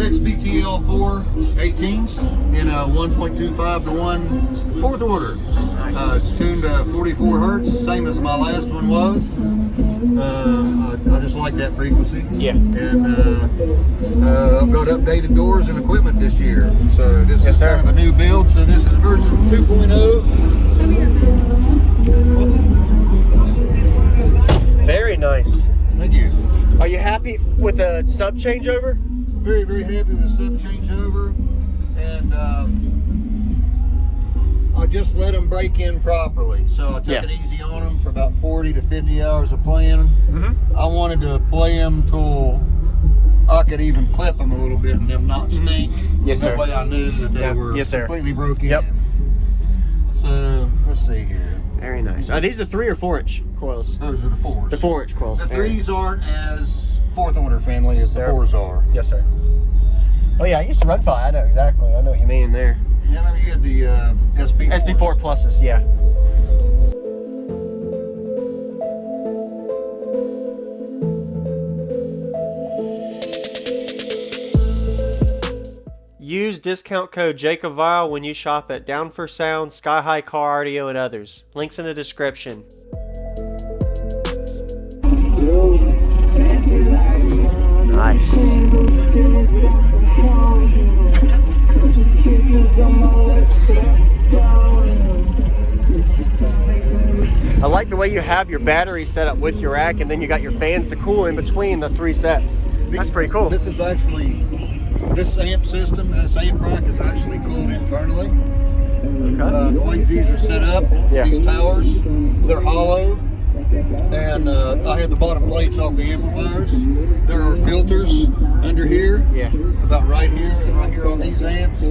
6 BTL4 18s in a 1.25 to 1 4th order. Nice. It's tuned to 44 hertz, same as my last one was. I just like that frequency. Yeah. And I've got updated doors and equipment this year. So this is kind of a new build. So this is version 2.0. Very nice. Thank you. Are you happy with the sub changeover? Very, very happy with the sub changeover. And I just let them break in properly. So I took it easy on them for about 40 to 50 hours of playing. I wanted to play them till I could even clip them a little bit and them not stink. Yes, sir. That way I knew that they were completely broken in. So let's see here. Very nice. Are these the 3 or 4 inch coils? Those are the 4s. The 4 inch coils. The 3s aren't as 4th order friendly as the 4s are. Yes, sir. Oh yeah, I used to run 5. I know exactly. I know what you mean there. Yeah, remember you had the SP4s. SP4 pluses, yeah. Use discount code JacobViral when you shop at Down for Sound, Sky High Car Audio, and others. Links in the description. Nice. I like the way you have your battery set up with your rack, and then you got your fans to cool in between the 3 sets. That's pretty cool. This is actually, this amp system, this amp rack is actually cooled internally. Okay. The way these are set up, these towers, they're hollow. And I have the bottom plates off the amplifiers. There are filters under here, about right here and right here on these amps.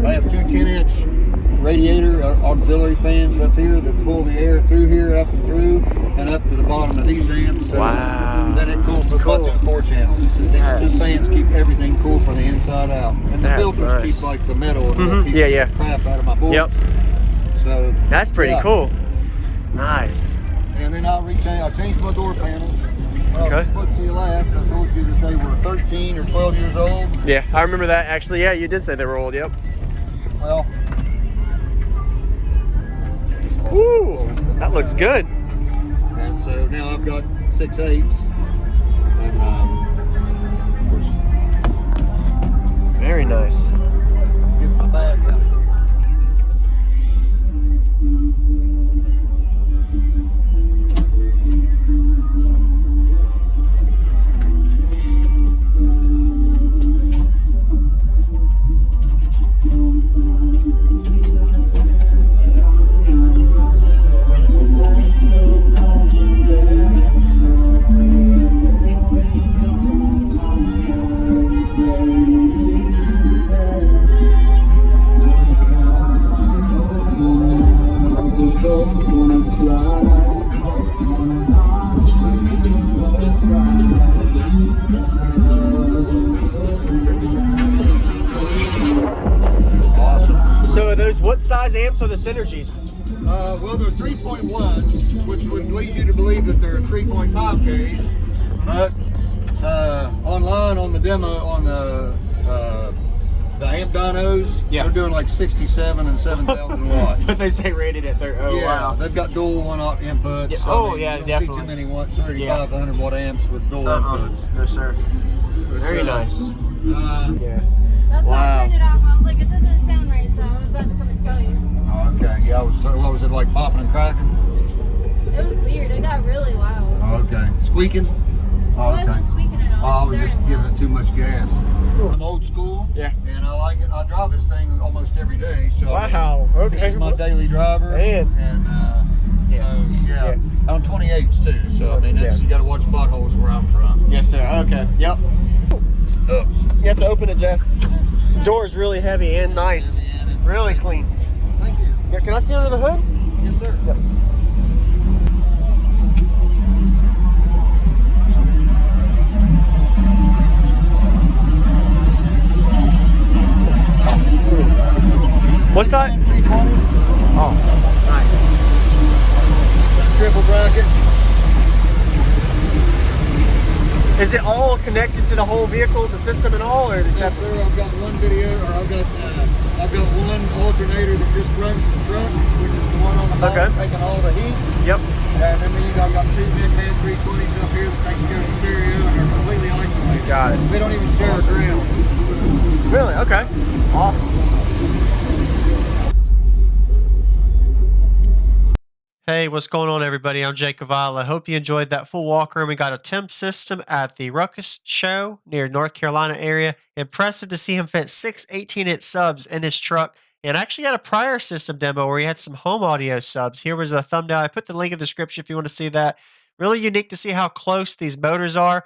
I have 2 10-inch radiator auxiliary fans up here that pull the air through here, up and through, and up to the bottom of these amps. So then it cools with about 4 channels. These 2 fans keep everything cool from the inside out. And the filters keep like the metal and keep the crap out of my board. So that's pretty cool. Nice. And then I changed my door panels. Well, I spoke to you last. I told you that they were 13 or 12 years old. Yeah, I remember that. Actually, yeah, you did say they were old. Yep. Well. Ooh, that looks good. And so now I've got 6/8s. And of course. Very nice. Get my bag out of here. What size amps are the Synergies? Well, they're 3.1s, which would lead you to believe that they're 3.5Ks. But online on the demo, on the amp dynos, they're doing like 67 and 7,000 watts. But they say rated at 30. Oh, wow. They've got dual 1-aught inputs. Yeah. So Oh, I mean, yeah, you don't definitely. see too many 3,500 watt amps with dual inputs. No, sir. But, Very nice. Yeah. That's why I turned it off. I was like, it doesn't sound right, so I was about to come and tell you. Oh, okay. Yeah, what was it like, popping and cracking? It was weird. It got really loud. Oh, okay. Squeaking? Oh, It wasn't squeaking at all. I was just giving it too much gas. I'm old school. Yeah. And I like it. I drive this thing almost every day. So wow. Okay. This is my daily driver. Man. And I'm 28s too. So I mean, you got to watch potholes where I'm from. Yes, sir. Okay. Yep. You have to open it, Jess. Door is really heavy and nice. Really clean. Thank you. Yeah, can I see under the hood? Yes, sir. Yep. What's that? 320s. Awesome. Nice. Triple bracket. Is it all connected to the whole vehicle, the system and all, or is it Yes, separate? sir. I've got one video, or I've got one alternator that just runs the truck, which is the one on the bottom taking all the heat. Yep. And then I've got two mid-band 320s up here that takes care of the stereo, and they're completely isolated. Got it. We don't even share a ground. Really? Okay. Awesome. Hey, what's going on, everybody? I'm JacobViral. I hope you enjoyed that full walkthrough. We got a temp system at the Ruckus show near North Carolina area. Impressive to see him fit 6 18-inch subs in his truck. And I actually had a prior system demo where he had some home audio subs. Here was a thumbnail. I put the link in the description if you want to see that. Really unique to see how close these motors are.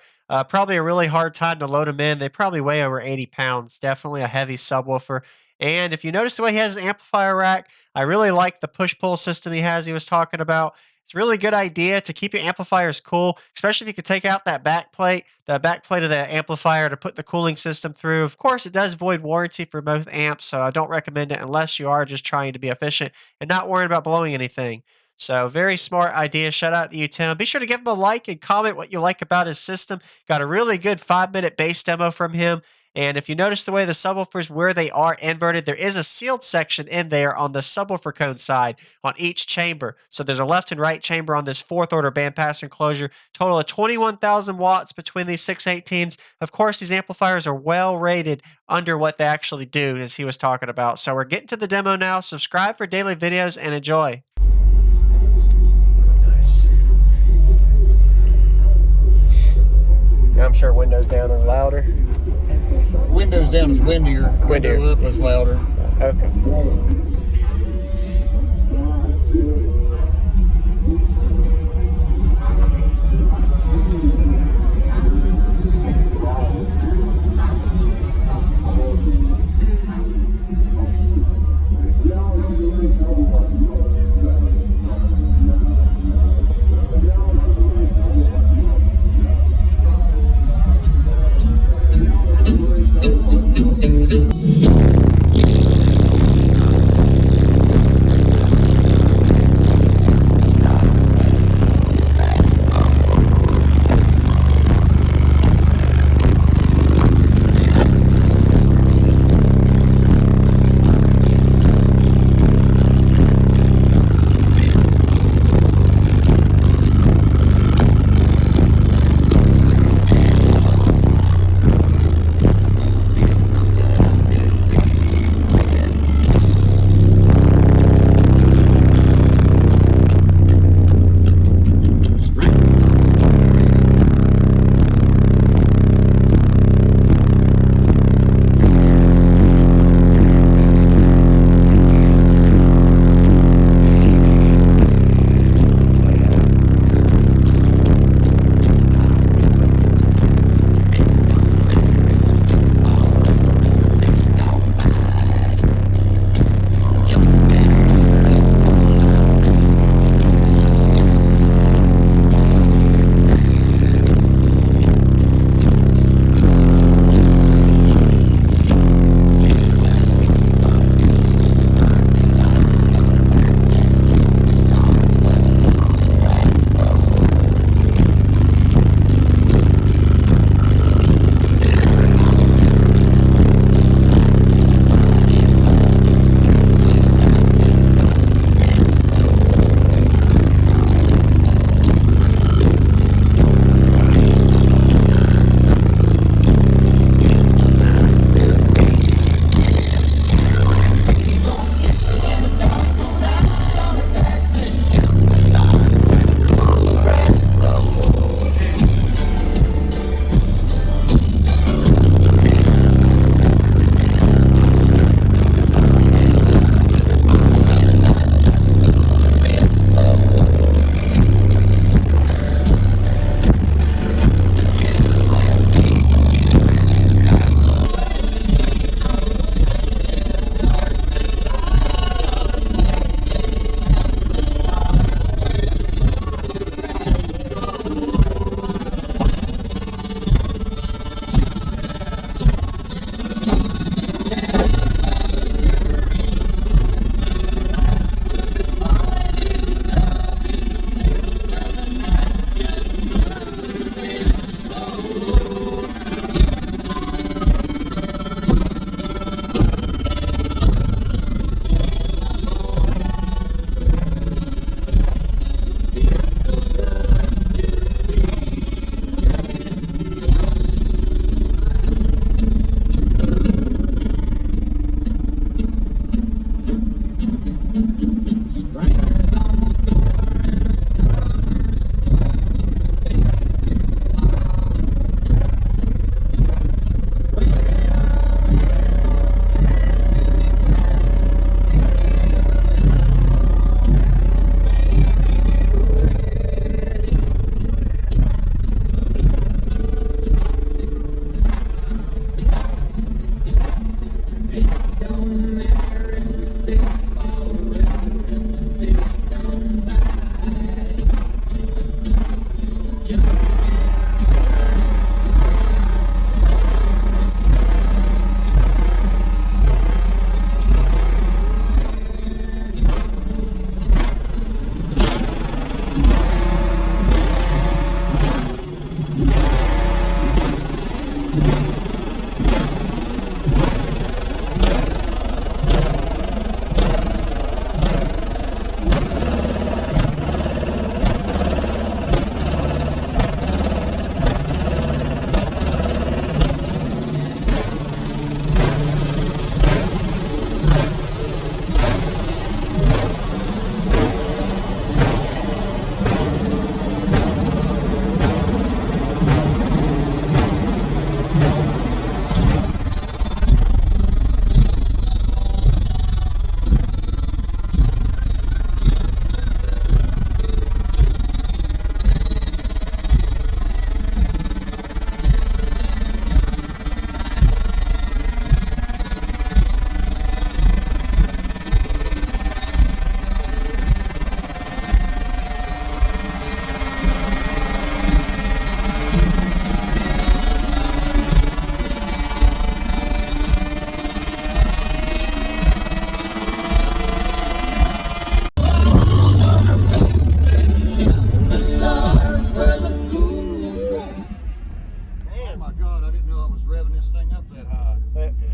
Probably a really hard time to load them in. They probably weigh over 80 pounds. Definitely a heavy subwoofer. And if you notice the way he has his amplifier rack, I really like the push-pull system he has he was talking about. It's a really good idea to keep your amplifiers cool, especially if you could take out that back plate of the amplifier to put the cooling system through. Of course, it does void warranty for both amps, so I don't recommend it unless you are just trying to be efficient and not worrying about blowing anything. So very smart idea. Shout out to you, Tim. Be sure to give him a like and comment what you like about his system. Got a really good 5-minute bass demo from him. And if you notice the way the subwoofers, where they are inverted, there is a sealed section in there on the subwoofer cone side on each chamber. So there's a left and right chamber on this 4th order bandpass enclosure. Total of 21,000 watts between these 618s. Of course, these amplifiers are well rated under what they actually do, as he was talking about. So we're getting to the demo now. Subscribe for daily videos and enjoy. Nice. I'm sure windows down are louder. Windows down is windier. Window up is louder. Okay.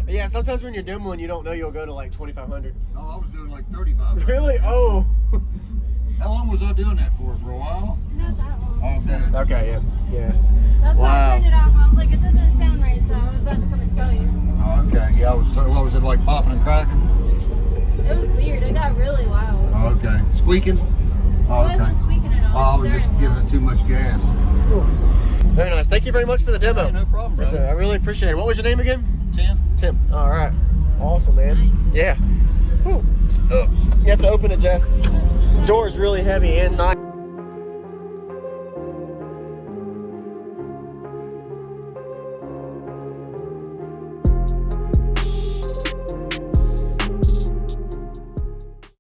Yeah, sometimes when you're demoing, you don't know you'll go to like 2,500. No, I was doing like 35. Really? Oh. How long was I doing that for? For a while? Not that long. Okay. Okay, yeah. Yeah. That's why Wow. I turned it off. I was like, it doesn't sound right, so I was about to come and tell you. Okay. Yeah, what was it like, popping and cracking? It was weird. It got really loud. Okay. Squeaking? It wasn't squeaking at all. I was just giving it too much gas. Very nice. Thank you very much for the demo. Hey, no problem, Yes, bro. sir. I really appreciate it. What was your name again? Tim? Tim. All right. Awesome, man. Nice. Yeah. Whew. You have to open it, Jess. The door is really heavy and nice.